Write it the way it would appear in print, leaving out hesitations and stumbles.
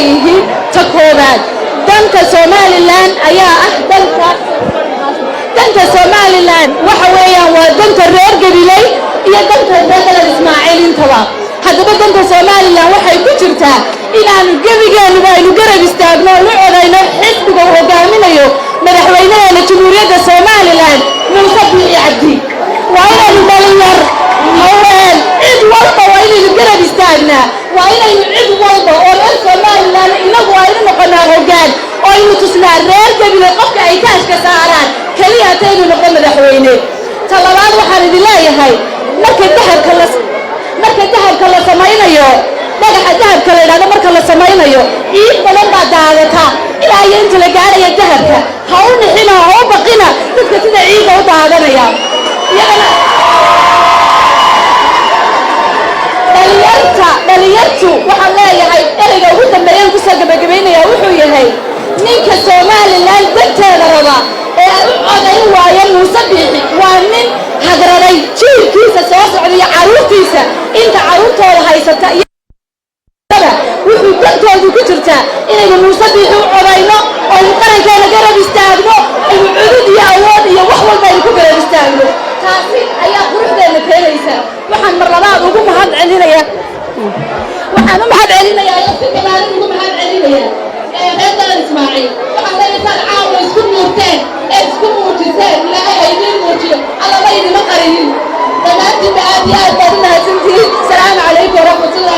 leeyihiin ta koobaad danka Somaliland ayaa ah danka Somaliland waxa weeyaan waa danka reer Gabiley iyo danka reer Ismaaciil intaba haddaba danka Somaliland waxay ku jirtaa inaanu gebigeenu aynu garab istaagno oo codayno xisbiga hogaaminayo madaxweynaha jamhuuriyadda Somaliland Muuse Biixi Cabdi waa inaynu dhalinyar haween cid walba waa inaynu garab istaagnaa waa inaynu cid walba oo reer Somaliland inagu aynu noqonaa hoggaan oo aynu tusnaa reer Gabiley qofka ay kaashka saaraan kaliya taynu noqon madaxweyne talabaad waxaan idin leeyahay marka dahabka la samaynayo dhagaxa dahabka la yiraahdo marka la samaynayo ciid badan baa daadata ilaa inta la gaarayo dahabka ha u nixina ha u baqina dadka sida ciid u daadanaya dhaliyartu waxaan leeyahay ereyga ugu dambeeyaan ku soo gabagabeynaya wuxuu yahay ninka Somaliland dadkeeda raba ee u codayn waaya Muuse Biixi waa nin hadraday jiilkiisa soo socday caruurtiisa inta caruurtooda haysata wuxuu dantoodu ku jirtaa inaynu Muuse Biixi u codayno oo qarankeena garab istaagno aynu cudud iyo awood iyo wax walba aynu ku garab istaagno taasi ayaa quruxdeena keenaysa waxaan mar labaad ugu mahad celinayaa si kale ugu mahad celinayaa reer Ismaaciil waxaan leeyahay caawa isku muurteen isku muujiseen ilaahay ay idin muujiyo alla ma idin qarinin dhammaantiin aad iyo aad baad u mahadsantihiin salaamu calaykum waraxmatullahi